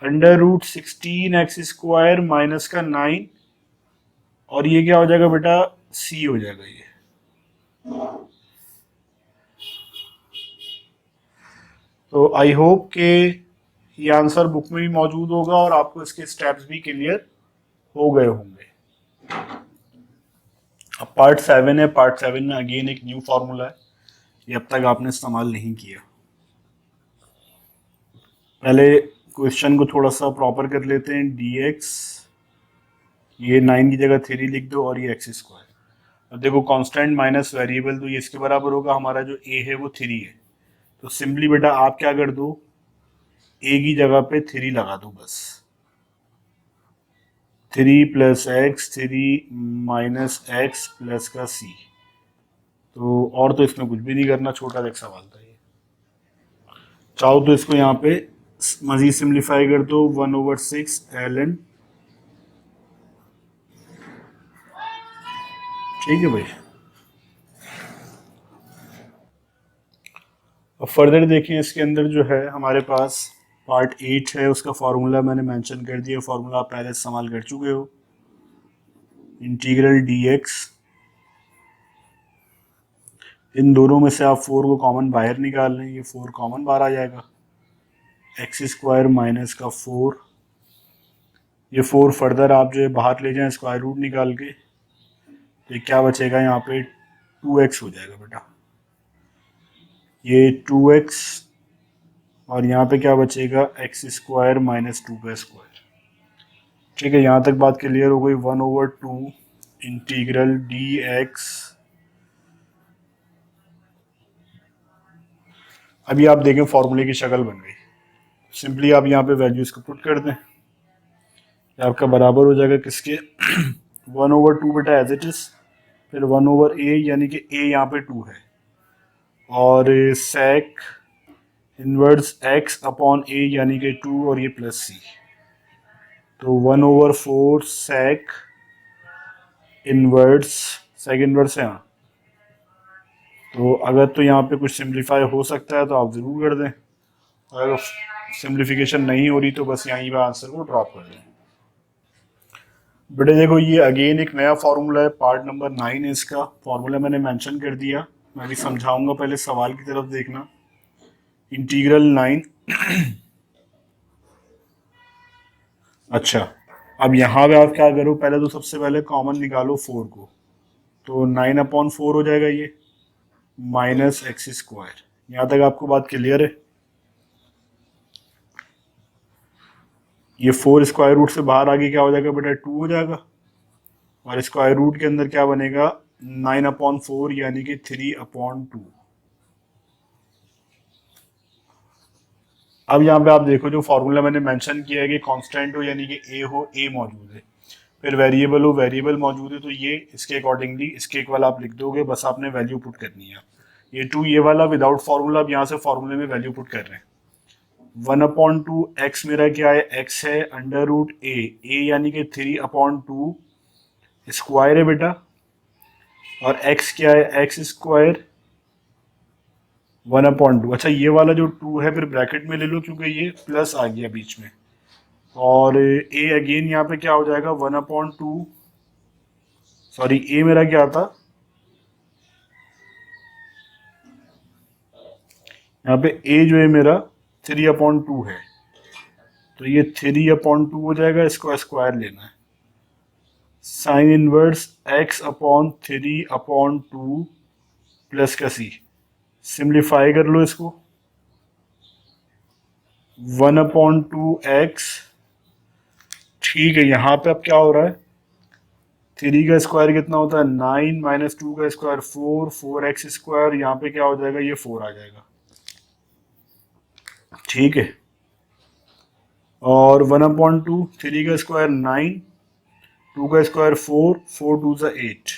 √16x स्क्वायर माइनस का 9, और ये क्या हो जाएगा बेटा c हो जाएगा ये। तो आई होप कि ये आंसर बुक में भी मौजूद होगा और आपको इसके स्टेप्स भी क्लियर हो गए होंगे। अब पार्ट 7 है। पार्ट 7 में अगेन एक न्यू फार्मूला है, ये अब तक आपने इस्तेमाल नहीं किया। पहले क्वेश्चन को थोड़ा सा प्रॉपर कर लेते हैं। dx, ये 9 की जगह 3 लिख दो और ये एक्स स्क्वायर। अब देखो कांस्टेंट माइनस वेरिएबल, तो ये इसके बराबर होगा, हमारा जो a है वो 3 है। तो सिंपली बेटा आप क्या कर दो, a की जगह पे 3 लगा दो बस। 3 plus x, 3 minus x plus का c। तो और तो इसमें कुछ भी नहीं करना, छोटा एक सवाल था ये। चाहो तो इसको यहाँ पे मजीद सिंप्लीफाई कर दो, 1/6 ln। ठीक है भाई। अब फर्दर देखें, इसके अंदर जो है हमारे पास पार्ट 8 है, उसका फार्मूला मैंने मेंशन कर दिया। फार्मूला आप पहले इस्तेमाल कर चुके हो। इंटीग्रल dx, इन दोनों में से आप 4 को कॉमन बाहर निकाल लें, ये 4 कॉमन बाहर आ जाएगा। एक्स स्क्वायर माइनस का 4, ये 4 फर्दर आप जो है बाहर ले जाएं स्क्वायर रूट निकाल के, तो क्या बचेगा यहाँ पे 2x हो जाएगा बेटा। ये 2x और यहाँ पे क्या बचेगा, एक्स स्क्वायर माइनस 2 का स्क्वायर। ठीक है, यहाँ तक बात क्लियर हो गई। 1/2 इंटीग्रल dx। अभी आप देखें फॉर्मूले की शक्ल बन गई। सिंपली आप यहाँ पे वैल्यूज को पुट कर दें, आपका बराबर हो जाएगा किसके 1/2 बेटा एज इट इज, फिर 1/a, यानी कि a यहाँ पे 2 है, और sec inverse x upon a यानी कि 2 और ये प्लस c। तो 1/4 sec इनवर्स, sec इनवर्स है यहाँ। तो अगर तो यहाँ पे कुछ सिंप्लीफाई हो सकता है तो आप ज़रूर कर दें, अगर सिंप्लीफिकेशन नहीं हो रही तो बस यहीं पर आंसर को ड्रॉप कर दें। बेटे देखो ये अगेन एक नया फार्मूला है, पार्ट नंबर 9 है इसका। फार्मूला मैंने मेंशन कर दिया, मैं भी समझाऊंगा, पहले सवाल की तरफ देखना। इंटीग्रल 9 अच्छा, अब यहाँ पे आप क्या करो, पहले तो सबसे पहले कॉमन निकालो 4 को, तो 9/4 हो जाएगा ये, माइनस एक्स स्क्वायर। यहाँ तक आपको बात क्लियर है। ये 4 स्क्वायर रूट से बाहर आगे क्या हो जाएगा बेटा, 2 हो जाएगा, और स्क्वायर रूट के अंदर क्या बनेगा 9/4 यानी कि 3/2। अब यहाँ पे आप देखो जो फॉर्मूला मैंने मेंशन किया है कि कांस्टेंट हो यानी कि a हो, a मौजूद है, फिर वेरिएबल हो, वेरिएबल मौजूद है, तो ये इसके अकॉर्डिंगली इसके इक्वल आप लिख दोगे, बस आपने वैल्यू पुट करनी है। ये 2 ये वाला विदाउट फार्मूला, अब यहाँ से फार्मूले में वैल्यू पुट कर रहे हैं। 1/2 x मेरा क्या है, x है अंडर रूट a यानी कि 3/2 स्क्वायर है बेटा, और x क्या है, x स्क्वायर 1/2। अच्छा ये वाला जो 2 है फिर ब्रैकेट में ले लो क्योंकि ये प्लस आ गया बीच में, और a अगेन यहाँ पे क्या हो जाएगा 1/2, सॉरी a मेरा क्या था, यहाँ पे a जो है मेरा 3/2 है, तो ये 3/2 हो जाएगा, इसको स्क्वायर लेना है। साइन इनवर्स x/3/2 प्लस का c, सिंप्लीफाई कर लो इसको, 1/2x। ठीक है, यहाँ पे अब क्या हो रहा है, 3 का स्क्वायर कितना होता है 9 माइनस 2 का स्क्वायर 4, 4x स्क्वायर, यहाँ पे क्या हो जाएगा ये 4 आ जाएगा। ठीक है, और 1/2 3 का स्क्वायर 9, 2 का स्क्वायर 4, 4 2 सा 8,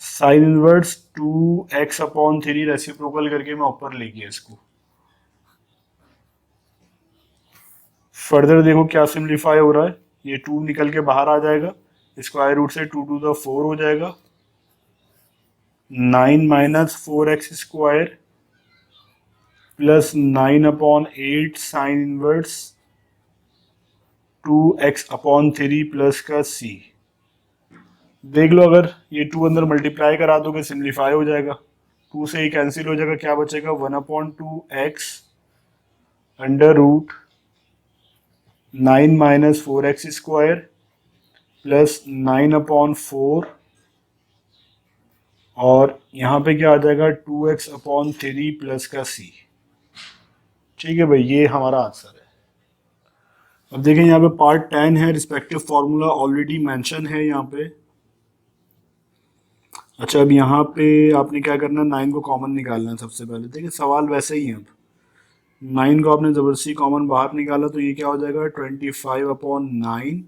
साइन इनवर्स 2x/3 रेसिप्रोकल करके मैं ऊपर ले गया इसको। फर्दर देखो क्या सिंप्लीफाई हो रहा है, ये 2 निकल के बाहर आ जाएगा, स्क्वायर रूट से 2 2 सा 4 हो जाएगा, 9 minus 4x square plus 9/8 sine inverse 2x/3 plus का c। देख लो अगर ये 2 अंदर मल्टीप्लाई करा दोगे सिंप्लीफाई हो जाएगा, 2 से ये कैंसिल हो जाएगा, क्या बचेगा 1/2x under root 9 minus 4x² plus 9/4 और यहाँ पे क्या आ जाएगा 2x/3 प्लस का c। ठीक है भाई, ये हमारा आंसर है। अब देखें यहाँ पे पार्ट 10 है, रिस्पेक्टिव फार्मूला ऑलरेडी मेंशन है यहाँ पे। अच्छा, अब यहाँ पे आपने क्या करना, 9 को कॉमन निकालना है सबसे पहले। देखिए सवाल वैसे ही है, अब 9 को आपने ज़बरदस्ती कॉमन बाहर निकाला तो ये क्या हो जाएगा 25/9,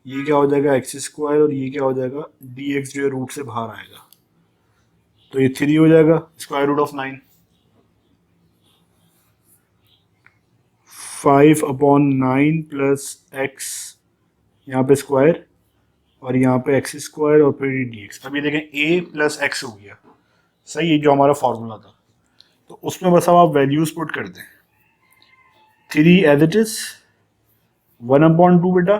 ये क्या हो जाएगा x² और ये क्या हो जाएगा dx जो है रूट से बाहर आएगा तो ये 3 हो जाएगा square root of 9। 5/9 plus x यहाँ पे स्क्वायर और यहाँ पे x² और फिर dx। अब ये देखें a प्लस x हो गया, सही है, जो हमारा फॉर्मूला था। तो उसमें बस अब आप वैल्यूज पुट कर दें। 3 एज इट इज 1/2 बेटा,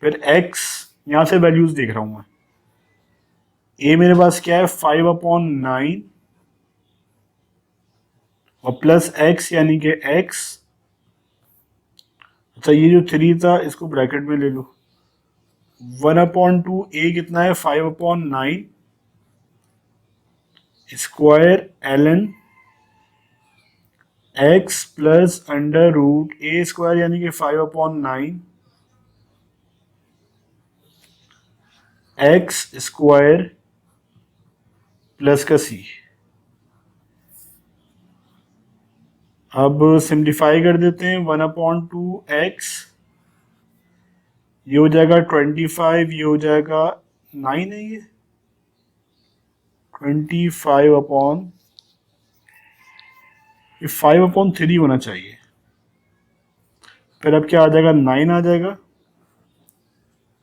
फिर x यहाँ से वैल्यूज देख रहा हूँ मैं। a मेरे पास क्या है 5/9 और प्लस x यानी कि x। अच्छा, ये जो 3 था इसको ब्रैकेट में ले लो। 1/2 a कितना है 5/9 square ln x plus under root a² यानी कि 5/9 x² प्लस का c। अब सिंप्लीफाई कर देते हैं। 1/2x ये हो जाएगा 25, ये हो जाएगा 9 है, ये 5/3 होना चाहिए। फिर अब क्या आ जाएगा 9 आ जाएगा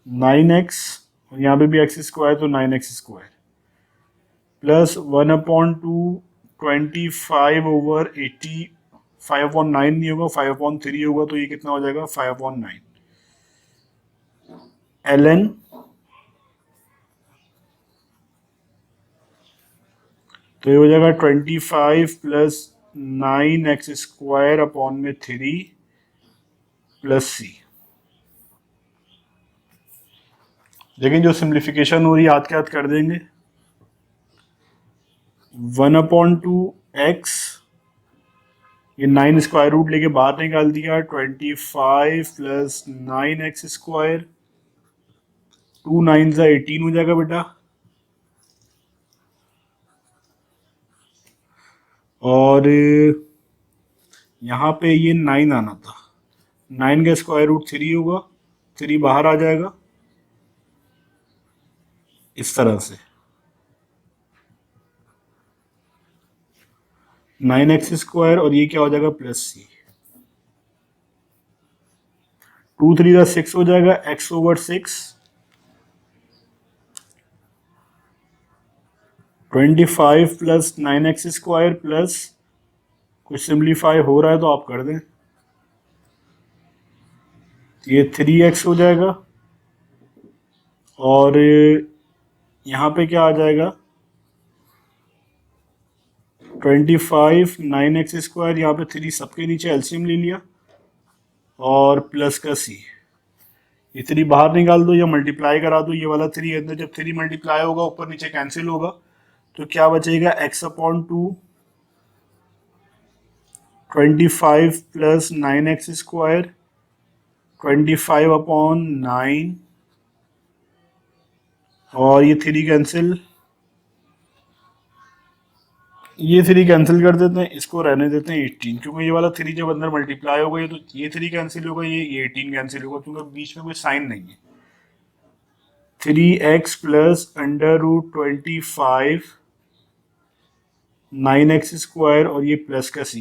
9x और यहाँ पे भी x² तो 9x² प्लस 1/2 25/80 5/9 नहीं होगा 5/3 होगा तो ये कितना हो जाएगा 5/9 ln तो ये हो जाएगा 25 प्लस 9x² 3 प्लस c। लेकिन जो सिंप्लीफिकेशन हो रही है हाथ के हाथ कर देंगे। 1/2x ये 9 स्क्वायर रूट लेके बाहर निकाल दिया 25 प्लस 9x², 2 9 सा 18 हो जाएगा बेटा और यहाँ पे ये 9 आना था, 9 का स्क्वायर रूट 3 होगा, 3 बाहर आ जाएगा इस तरह से 9x² और ये क्या हो जाएगा प्लस c। 2 3 का 6 हो जाएगा x/6 25 प्लस 9x² प्लस कुछ सिंप्लीफाई हो रहा है तो आप कर दें, ये 3x हो जाएगा और यहाँ पे क्या आ जाएगा 25 9x², यहाँ पे 3 सबके नीचे एलसीएम ले लिया और प्लस का c। ये 3 बाहर निकाल दो या मल्टीप्लाई करा दो, ये वाला 3 अंदर, जब 3 मल्टीप्लाई होगा ऊपर नीचे कैंसिल होगा तो क्या बचेगा x/2 25 प्लस 9x² 25/9 और ये 3 कैंसिल, ये 3 कैंसिल कर देते हैं, इसको रहने देते हैं 18 क्योंकि ये वाला 3 जब अंदर मल्टीप्लाई होगा ये तो ये 3 कैंसिल होगा, ये 18 कैंसिल होगा क्योंकि बीच में कोई साइन नहीं है। 3x plus under root 25 9x² और ये प्लस का c।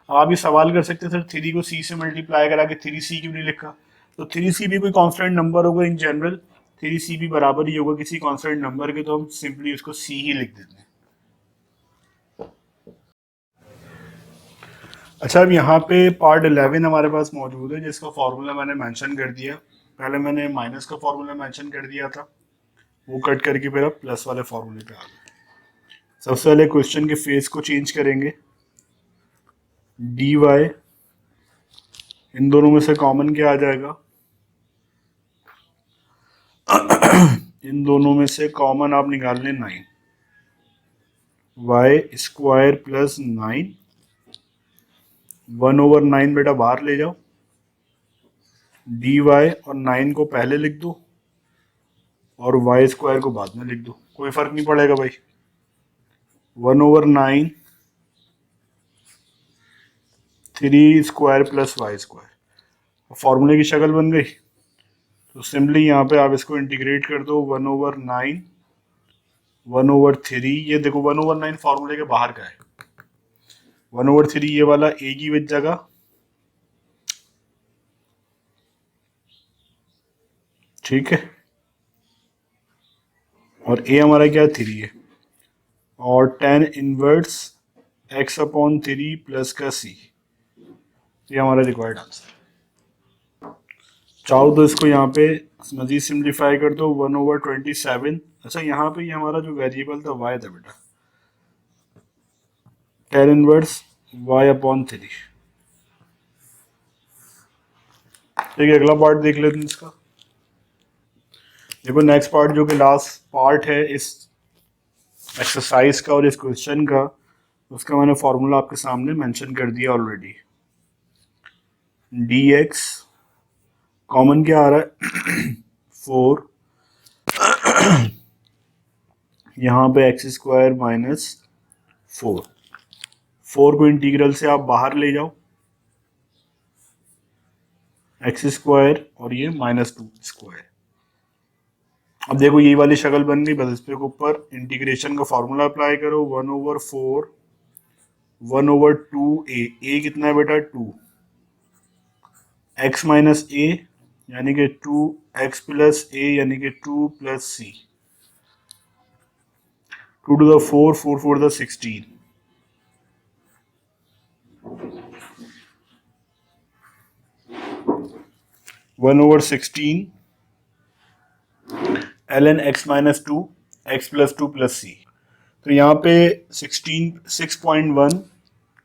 अब आप ये सवाल कर सकते हैं सर 3 को c से मल्टीप्लाई करा के 3c क्यों नहीं लिखा, तो 3c भी कोई कांस्टेंट नंबर होगा इन जनरल, 3c भी बराबर ही होगा किसी कांस्टेंट नंबर के, तो हम सिंपली उसको c ही लिख देते हैं। अच्छा, अब यहाँ पे पार्ट 11 हमारे पास मौजूद है जिसका फॉर्मूला मैंने मेंशन कर दिया। पहले मैंने माइनस का फॉर्मूला मेंशन कर दिया था, वो कट करके फिर अब प्लस वाले फॉर्मूले पे आ गए। सबसे पहले क्वेश्चन के फेस को चेंज करेंगे। डी वाई, इन दोनों में से कॉमन क्या आ जाएगा? इन दोनों में से कॉमन आप निकाल लें 9, वाई स्क्वायर प्लस 9, 1/9 बेटा बाहर ले जाओ, डी वाई और 9 को पहले लिख दो और वाई स्क्वायर को बाद में लिख दो, कोई फर्क नहीं पड़ेगा भाई। 1/9 3 स्क्वायर प्लस वाई स्क्वायर, फॉर्मूले की शक्ल बन गई। तो सिंपली यहाँ पे आप इसको इंटीग्रेट कर दो, 1/9 1/3, ये देखो 1/9 फॉर्मूले के बाहर का है, 1/3 ये वाला ए की जगह, ठीक है, और ए हमारा क्या 3 है, और tan इनवर्स x/3 प्लस का c, ये हमारा रिक्वायर्ड आंसर। चाहो तो इसको यहाँ पे मजीद सिंप्लीफाई कर दो, 1/27। अच्छा यहाँ पे ये हमारा जो वेरिएबल था y था बेटा, tan इनवर्स y/3। ठीक है, अगला पार्ट देख लेते हैं इसका। देखो नेक्स्ट पार्ट जो कि लास्ट पार्ट है इस एक्सरसाइज का और इस क्वेश्चन का, उसका मैंने फॉर्मूला आपके सामने मेंशन कर दिया ऑलरेडी। dx कॉमन क्या आ रहा है 4, यहाँ पे x² माइनस 4 को इंटीग्रल से आप बाहर ले जाओ, x² और ये -2²। अब देखो ये वाली शक्ल बन गई, बस इस पे ऊपर इंटीग्रेशन का फॉर्मूला अप्लाई करो, 1/4 1/2a, a कितना है बेटा 2, x माइनस a यानी कि 2x प्लस a यानी कि 2 plus c, 2 to the 4, 4 4 the 16, one over 16 ln x minus 2 x plus 2 plus c। तो यहाँ पे 6.1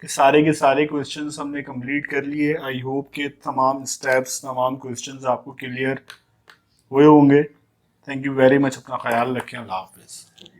के सारे क्वेश्चंस हमने कंप्लीट कर लिए। आई होप के तमाम स्टेप्स, तमाम क्वेश्चंस आपको क्लियर हुए होंगे। थैंक यू वेरी मच, अपना ख्याल रखें, अल्लाह हाफिज़।